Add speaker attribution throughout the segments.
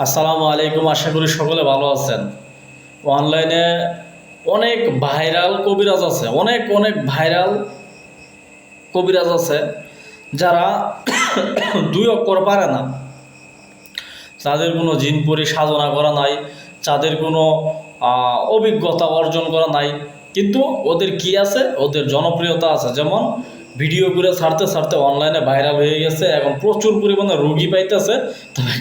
Speaker 1: আসসালামু আলাইকুম। আশা করি সকলে ভালো আছেন। অনলাইনে অনেক ভাইরাল কবিরাজ আছে, অনেক অনেক ভাইরাল কবিরাজ আছে যারা দুই অক্ষর পারে না, যাদের কোনো জিনপরি সাধনা করা নাই, যাদের কোনো অভিজ্ঞতা অর্জন করা নাই, কিন্তু ওদের কি আছে, ওদের জনপ্রিয়তা আছে। যেমন ভিডিও করে ছাড়তে ছাড়তে অনলাইনে ভাইরাল হয়ে গেছে, এখন প্রচুর পরিমাণে রুগী পাইতেছে, তবে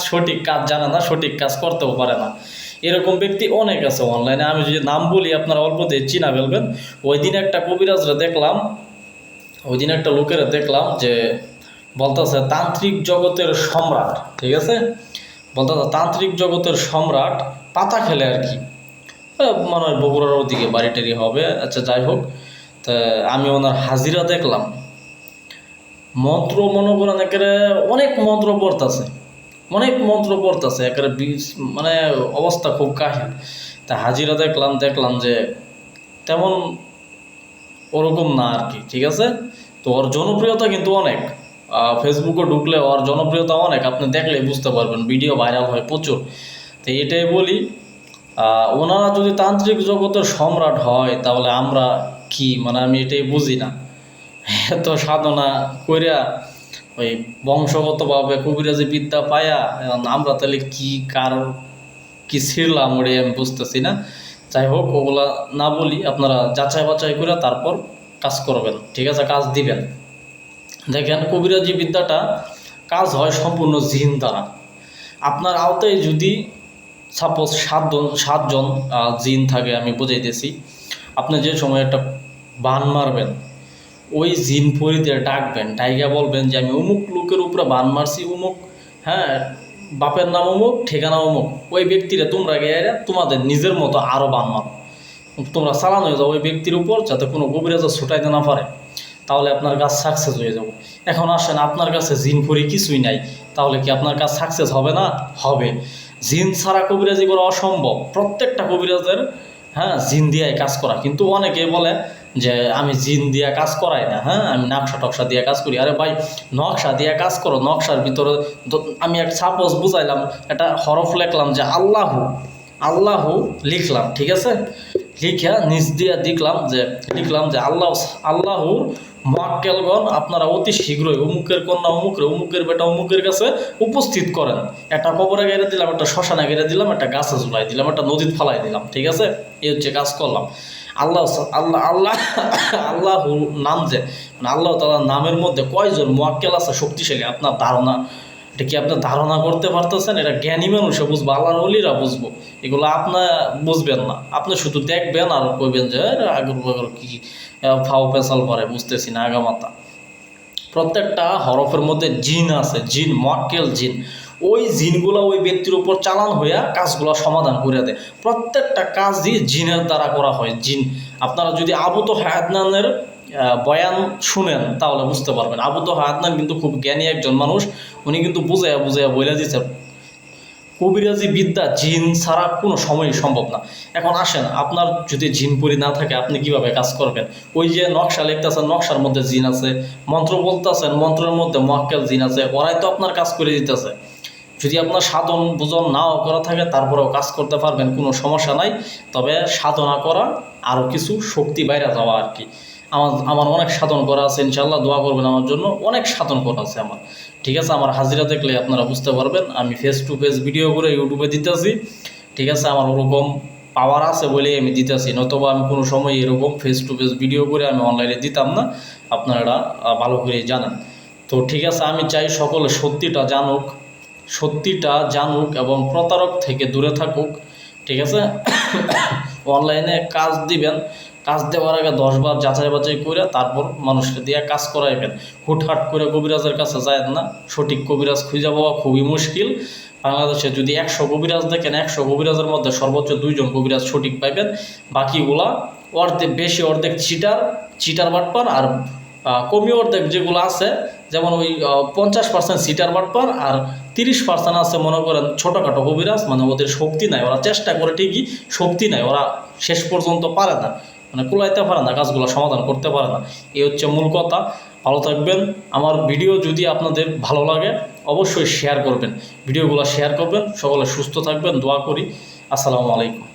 Speaker 1: সঠিক কাজ জানে না, সঠিক কাজ করতেও পারে না। এরকম ব্যক্তি অনেক আছে অনলাইনে। আমি যদি নাম বলি আপনারা অল্পতে চিনা ফেলবেন। ওই দিন একটা কবিরাজরা দেখলাম, ওই দিন একটা লোকের দেখলাম যে বলতেছে তান্ত্রিক জগতের সম্রাট, ঠিক আছে, বলতেছে তান্ত্রিক জগতের সম্রাট পাতা খেলে আর কি, মনে হয় বগুড়ার ওদিকে বাড়ি টাড়ি হবে। আচ্ছা, যাই হোক, তা আমি ওনার হাজিরা দেখলাম, মন্ত্র মনে করেন একেবারে অনেক মন্ত্র পড়তেছে, অনেক মন্ত্র পড়তেছে একেবারে মানে অবস্থা খুব কাহিল। তা হাজিরা দেখলাম যে তেমন ওরকম না আর কি, ঠিক আছে। তো ওর জনপ্রিয়তা কিন্তু অনেক, ফেসবুকে ঢুকলে ওর জনপ্রিয়তা অনেক, আপনি দেখলে বুঝতে পারবেন, ভিডিও ভাইরাল হয় প্রচুর। তো এটাই বলি, ওনারা যদি তান্ত্রিক জগতের সম্রাট হয় তাহলে আমরা কি, মানে আমি এটাই বুঝি না। এত সাধনা কইরা ওই বংশগতভাবে কবিরাজি বিদ্যা পায়া এখন আমরা তাহলে কি কার কি ছিঁড়লাম ওটাই আমি বুঝতেছি না। যাই হোক, ওগুলা না বলি, আপনারা যাচাই বাছাই করে তারপর কাজ করবেন, ঠিক আছে, কাজ দিবেন। দেখেন, কবিরাজি বিদ্যাটা কাজ হয় সম্পূর্ণ জিন দ্বারা। আপনার আওতায় যদি সাপোজ সাতজন জিন থাকে, আমি বুঝাইতেছি, আপনি যে সময় একটা বান মারবেন, ওই জিন পরিতে ডাকবেন, ডাইগা বলবেন যে আমি অমুক লোকের উপরে বান মারছি, অমুক, হ্যাঁ, বাপের নাম অমুক, ঠিকানা অমুক, ওই ব্যক্তিরা তোমরা গিয়ে তোমাদের নিজের মতো আরও বান মারো, তোমরা চালানো হয়ে যাও ওই ব্যক্তির উপর, যাতে কোনো গভীরাজা ছুটাইতে না পারে, তাহলে আপনার কাজ সাকসেস হয়ে যাবে। এখন আসেন, আপনার কাছে জিন পরি কিছুই নাই, তাহলে কি আপনার কাজ সাকসেস হবে না? হবে। জিন ছাড়া কবিরাজি করা অসম্ভব, প্রত্যেকটা কবিরাজের, হ্যাঁ, জিন দিয়াই কাজ করা। কিন্তু অনেকে বলে যে আমি জিন দিয়া কাজ করাই না, হ্যাঁ, আমি নকশা টকশা দিয়ে কাজ করি। আরে ভাই, নকশা দিয়ে কাজ করো, নকশার ভিতরে আমি এক সাপোজ বুঝাইলাম, একটা হরফ লিখলাম যে আল্লাহু, আল্লাহু লিখলাম, ঠিক আছে, লিখা নিচ দিয়া লিখলাম যে আল্লাহুর মোয়াক্কেলগণ আপনারা অতি শীঘ্রই অমুকের কন্যা অমুকের, অমুকের বেটা অমুকের কাছে উপস্থিত করেন। একটা কবরে গেড়ে দিলাম, একটা শ্মশানে গেড়ে দিলাম, একটা গাছে ঝুলাই দিলাম, একটা নদীত ফালাই দিলাম, ঠিক আছে, এই হচ্ছে কাজ করলাম। আল্লাহ আল্লাহ আল্লাহ আল্লাহুর নাম যে, মানে আল্লাহ তাআলার নামের মধ্যে কয়জন মোয়াক্কেল আছে শক্তিশালী, আপনার ধারণা, এটা কি আপনি ধারণা করতে পারতেছেন? এটা জ্ঞানী মানুষে বুঝবো, আল্লাহর ওলিরা বুঝবো, এগুলো আপনার বুঝবেন না। আপনি শুধু দেখবেন আর কইবেন যে আগর বাগর কি ফাও পেশাল পরে বুঝতেছি না আগামাতা। প্রত্যেকটা হরফের মধ্যে জিন আছে, জিন, মোয়াক্কেল জিন। ওই জিনগুলো ওই ব্যক্তির উপর চালান হইয়া কাজগুলো সমাধান করে দেয়। প্রত্যেকটা কাজই জিনের দ্বারা করা হয়। জিন, আপনারা যদি আবু তহা আদনানের বয়ান শুনেন তাহলে বুঝতে পারবেন। আবু তহা আদনান কিন্তু খুব জ্ঞানী একজন মানুষ, উনি কিন্তু বুঝাইয়া বুঝাইয়া বইলা দিচ্ছে কবিরাজি বিদ্যা জিন ছাড়া কোনো সময়ই সম্ভব না। এখন আসেন, আপনার যদি জিনপুরি না থাকে আপনি কিভাবে কাজ করবেন? ওই যে নকশা লিখতেছেন, নকশার মধ্যে জিন আছে, মন্ত্র বলতেছেন, মন্ত্রের মধ্যে মোয়াক্কেল জিন আছে, ওরাই তো আপনার কাজ করে দিতেছে। যদি আপনার সাধন বুঝন নাও করা থাকে তারপরেও কাজ করতে পারবেন, কোনো সমস্যা নাই। তবে সাধনা করা, আরও কিছু শক্তি বাইরে যাওয়া আর কি। আমার অনেক সাধন করা আছে, ইনশাল্লাহ দোয়া করবেন আমার জন্য, অনেক সাধন করা আছে আমার, ঠিক আছে। আমার হাজিরা দেখলে আপনারা বুঝতে পারবেন, আমি ফেস টু ফেস ভিডিও করে ইউটিউবে দিতেছি, ঠিক আছে। আমার ওরকম পাওয়ার আছে বলেই আমি দিতেছি, নতুবা আমি কোনো সময় এরকম ফেস টু ফেস ভিডিও করে আমি অনলাইনে দিতাম না, আপনারা ভালো করেই জানেন। তো ঠিক আছে, আমি চাই সকলে সত্যিটা জানুক এবং প্রতারক থেকে দূরে থাকুক, ঠিক আছে। অনলাইনে কাজ দিবেন, কাজ দেওয়ার আগে 10 বার যাচাই বাছাই করে তারপর মানুষকে দিয়ে কাজ করাইবেন। হুটহাট করে কবিরাজের কাছে যায় না, সঠিক কবিরাজ খুঁজে পাওয়া খুবই মুশকিল। বাংলাদেশে যদি 100 কবিরাজ দেখেন, 100 কবিরাজের মধ্যে সর্বোচ্চ 2 জন কবিরাজ সঠিক পাইবেন, বাকিগুলা অর্ধেক চিটার বাটপার, আর কমি অর্ধেক যেগুলো আছে, যেমন ওই 50% চিটার বাটপার, আর 30% আছে মনে করেন ছোটোখাটো কবিরাজ, মানে ওদের শক্তি নাই, ওরা চেষ্টা করে ঠিকই, শক্তি নাই, ওরা শেষ পর্যন্ত পারে না, মানে কুলাইতে পারে না, কাজগুলো সমাধান করতে পারে না। এই হচ্ছে মূল কথা। ভালো থাকবেন। আমার ভিডিও যদি আপনাদের ভালো লাগে অবশ্যই শেয়ার করবেন, ভিডিওগুলো শেয়ার করবেন। সকলে সুস্থ থাকবেন, দোয়া করি। আসসালামু আলাইকুম।